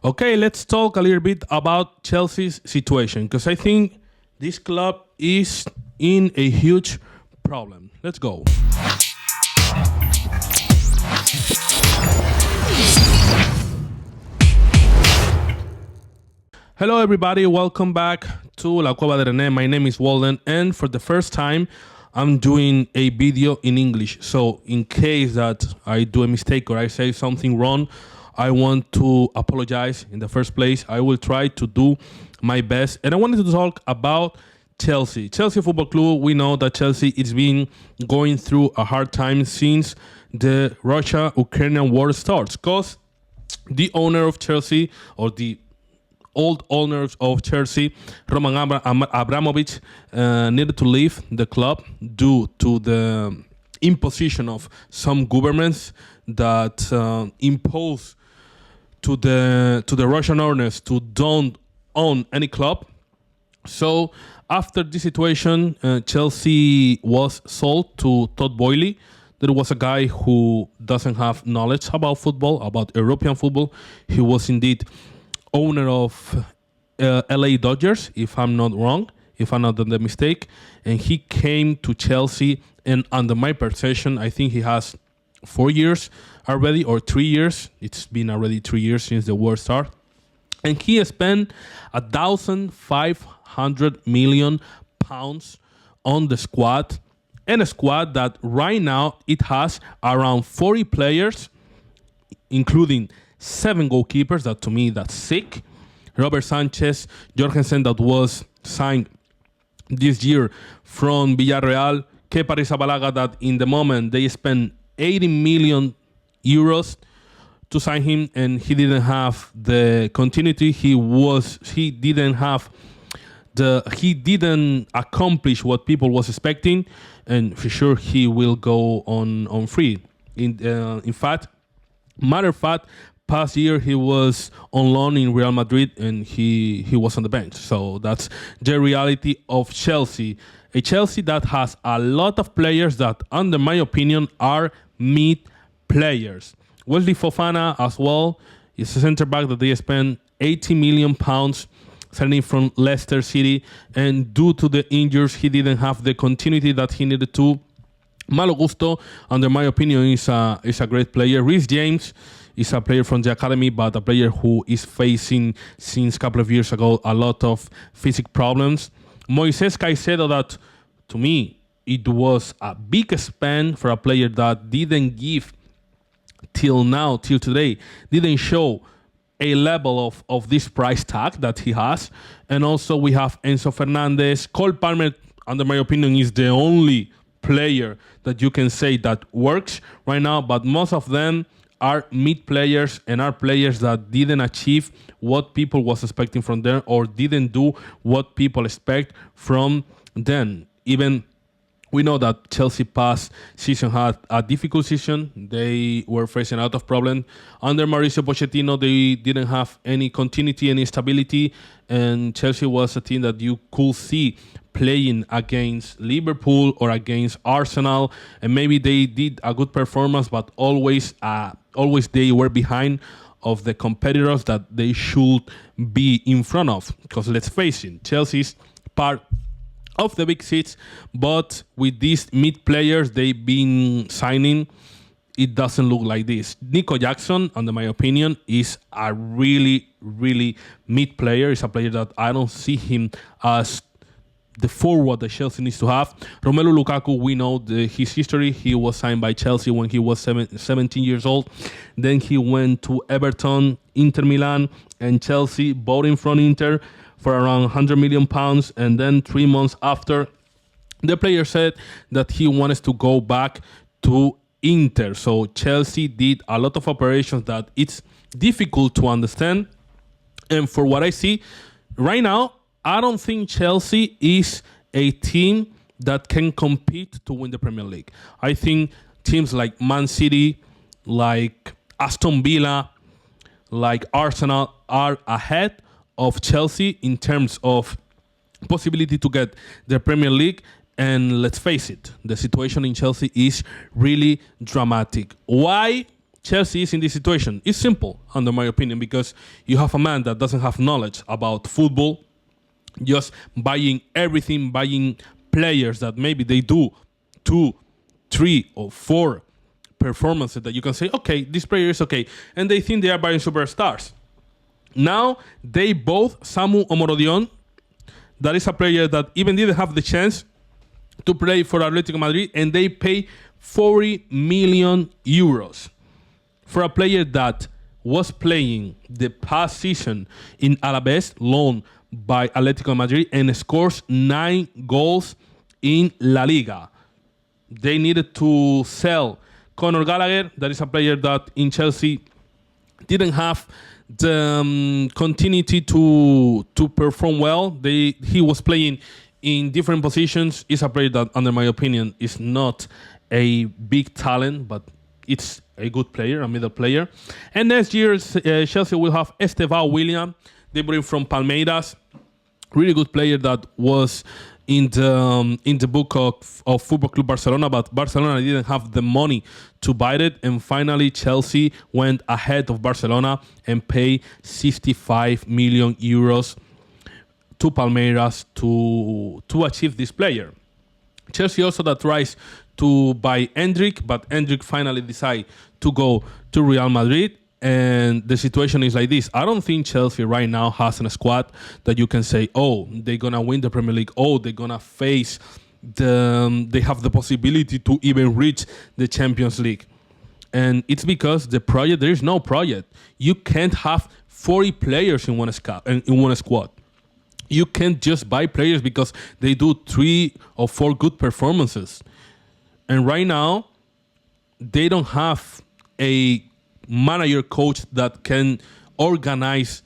Okay, let's talk a little bit about Chelsea's situation because I think this club is in a huge problem. Let's go. Hello, everybody. Welcome back to La Cueva de René. My name is Walden, and for the first time, I'm doing a video in English. So, in case that I do a mistake or I say something wrong, I want to apologize in the first place. I will try to do my best, and I wanted to talk about Chelsea. Chelsea Football Club. We know that Chelsea is been going through a hard time since the Russia-Ukrainian war starts, because the owner of Chelsea, or the old owners of Chelsea, Roman Abramovich, needed to leave the club due to the imposition of some governments that impose to the Russian owners to don't own any club. So after this situation, Chelsea was sold to Todd Boehly. There was a guy who doesn't have knowledge about football, about European football. He was indeed owner of LA Dodgers, if I'm not wrong, if I'm not the mistake. And he came to Chelsea, and under my perception, I think he has 4 years already, or 3 years. It's been already 3 years since the war started. And he spent 1,500 million pounds on the squad, and a squad that right now it has around 40 players, including 7 goalkeepers. That to me, that's sick. Robert Sanchez, Jorgensen, that was signed this year from Villarreal. Kepa Arrizabalaga, that in the moment they spent 80 million euros to sign him, and he didn't have the continuity. He didn't accomplish what people was expecting, and for sure he will go on free. In fact, matter of fact, past year he was on loan in Real Madrid, and he was on the bench. So that's the reality of Chelsea. A Chelsea that has a lot of players that, under my opinion, are mid players. Wesley Fofana as well is a center back that they spent 80 million pounds signing from Leicester City, and due to the injuries, he didn't have the continuity that he needed to. Malo Gusto, under my opinion, is a great player. Reece James is a player from the academy, but a player who is facing, since a couple of years ago, a lot of physical problems. Moises Caicedo, that to me, it was a big spend for a player that didn't give till today, didn't show a level of this price tag that he has. And also we have Enzo Fernandez. Cole Palmer, under my opinion, is the only player that you can say that works right now, but most of them are mid players and are players that didn't achieve what people was expecting from them, or didn't do what people expect from them. Even we know that Chelsea past season had a difficult season. They were facing a lot of problems. Under Mauricio Pochettino, they didn't have any continuity, any stability, and Chelsea was a team that you could see playing against Liverpool or against Arsenal, and maybe they did a good performance, but always they were behind of the competitors that they should be in front of. Because let's face it, Chelsea's part of the big six, but with these mid players they've been signing, it doesn't look like this. Nico Jackson, under my opinion, is a really, really mid player. He's a player that I don't see him as the forward that Chelsea needs to have. Romelu Lukaku, we know his history. He was signed by Chelsea when he was 17 years old. Then he went to Everton, Inter Milan, and Chelsea bought him from Inter for around 100 million pounds. And then 3 months after, the player said that he wants to go back to Inter. So Chelsea did a lot of operations that it's difficult to understand. And for what I see right now, I don't think Chelsea is a team that can compete to win the Premier League. I think teams like Man City, like Aston Villa, like Arsenal are ahead of Chelsea in terms of possibility to get the Premier League. And let's face it, the situation in Chelsea is really dramatic. Why? Chelsea is in this situation? It's simple, under my opinion, because you have a man that doesn't have knowledge about football, just buying everything, buying players that maybe they do 2, 3, or 4 performances that you can say, okay, this player is okay, and they think they are buying superstars. Now they bought Samu Omorodion. That is a player that even didn't have the chance to play for Atletico Madrid, and they pay 40 million euros for a player that was playing the past season in Alaves, loaned by Atletico Madrid, and scores 9 goals in La Liga. They needed to sell Conor Gallagher. That is a player that in Chelsea didn't have the continuity to perform well. He was playing in different positions. Is a player that, under my opinion, is not a big talent, but it's a good player, a middle player. And next year, Chelsea will have Estevao William. They bring from Palmeiras, really good player that was in the book of Football Club Barcelona, but Barcelona didn't have the money to buy it, and finally Chelsea went ahead of Barcelona and paid 65 million euros to Palmeiras to achieve this player. Chelsea also that tries to buy Endrick, but Endrick finally decided to go to Real Madrid. And the situation is like this. I don't think Chelsea right now has a squad that you can say, oh, they're going to win the Premier League. Oh, they're going to face they have the possibility to even reach the Champions League. And it's because there is no project. You can't have 40 players in one squad. You can't just buy players because they do 3 or 4 good performances. And right now, they don't have a manager coach that can organize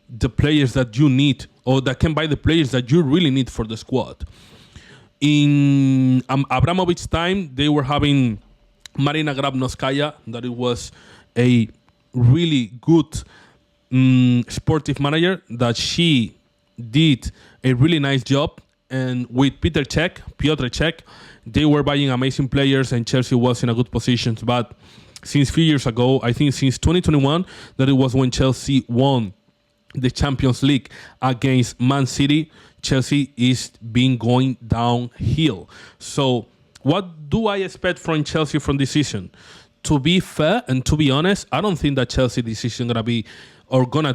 the players that you need, or that can buy the players that you really need for the squad. In Abramovich's time, they were having Marina Grabnovskaya, that it was a really good sportive manager, that she did a really nice job. And with Piotr Cech, they were buying amazing players, and Chelsea was in a good position. But since few years ago, I think since 2021, that it was when Chelsea won the Champions League against Man City, Chelsea is been going downhill. So what do I expect from Chelsea from this season? To be fair and to be honest, I don't think that Chelsea this season gonna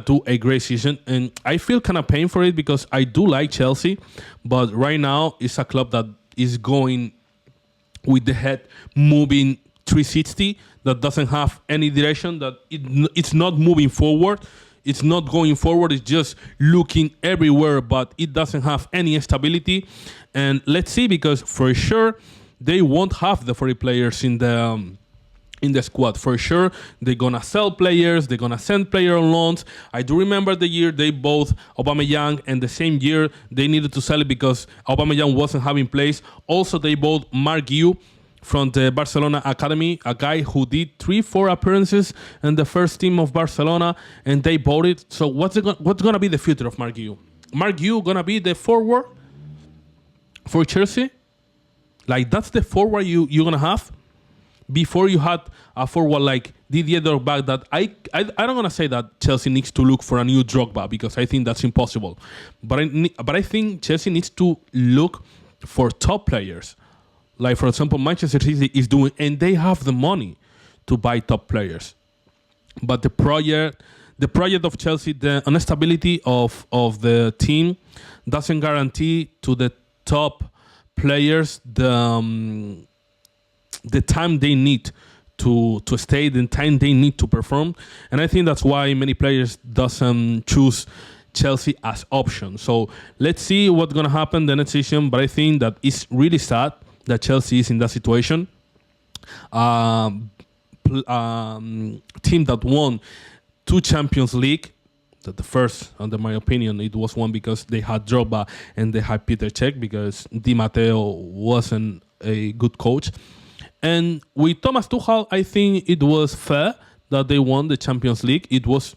do a great season, and I feel kind of pain for it because I do like Chelsea, but right now it's a club that is going with the head moving 360, that doesn't have any direction, that it's not moving forward. It's not going forward. It's just looking everywhere, but it doesn't have any stability. And let's see, because for sure they won't have the 40 players in the squad. For sure, they're gonna sell players. They're gonna send players on loans. I do remember the year they bought Aubameyang, and the same year they needed to sell it because Aubameyang wasn't having plays. Also, they bought Marc Guiu from the Barcelona Academy, a guy who did 3-4 appearances in the first team of Barcelona, and they bought it. So what's gonna be the future of Marc Guiu? Marc Guiu gonna be the forward for Chelsea? Like, that's the forward you're gonna have? Before you had a forward like Didier Drogba, that I don't gonna say that Chelsea needs to look for a new Drogba, because I think that's impossible. But I think Chelsea needs to look for top players. Like, for example, Manchester City is doing, and they have the money to buy top players. But the project of Chelsea, the instability of the team doesn't guarantee to the top players the time they need to stay, the time they need to perform. And I think that's why many players doesn't choose Chelsea as option. So let's see what's going to happen the next season. But I think that it's really sad that Chelsea is in that situation. Team that won 2 Champions League. That the first, under my opinion, it was one because they had Drogba and they had Peter Cech, because Di Matteo wasn't a good coach. And with Thomas Tuchel, I think it was fair that they won the Champions League. It was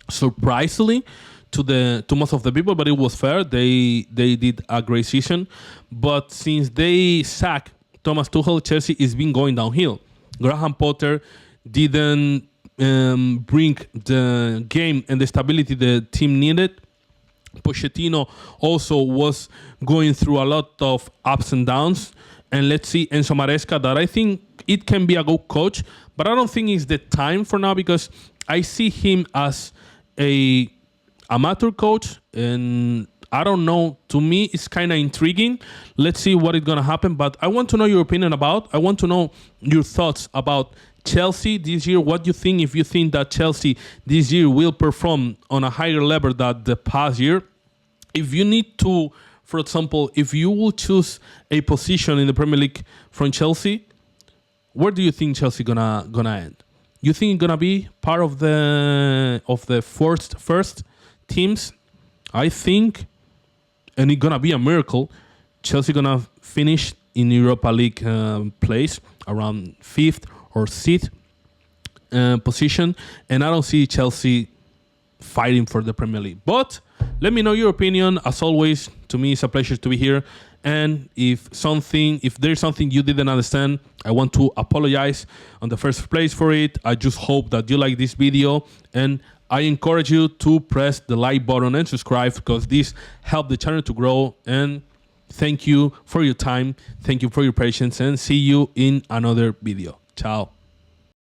surprisingly to most of the people, but it was fair. They did a great season. But since they sacked Thomas Tuchel, Chelsea is been going downhill. Graham Potter didn't bring the game and the stability the team needed. Pochettino also was going through a lot of ups and downs. And let's see Enzo Maresca, that I think it can be a good coach, but I don't think it's the time for now, because I see him as a amateur coach, and I don't know. To me, it's kind of intriguing. Let's see what is going to happen, but I want to know your opinion about. I want to know your thoughts about Chelsea this year. What do you think, if you think that Chelsea this year will perform on a higher level than the past year? If you need to, for example, if you will choose a position in the Premier League from Chelsea, where do you think Chelsea gonna end? You think it's gonna be part of the first teams? I think, and it's gonna be a miracle, Chelsea gonna finish in Europa League place around 5th or 6th position, and I don't see Chelsea fighting for the Premier League. But let me know your opinion. As always, to me, it's a pleasure to be here. And if there's something you didn't understand, I want to apologize on the first place for it. I just hope that you like this video, and I encourage you to press the like button and subscribe, because this helps the channel to grow. And thank you for your time. Thank you for your patience, and see you in another video. Ciao.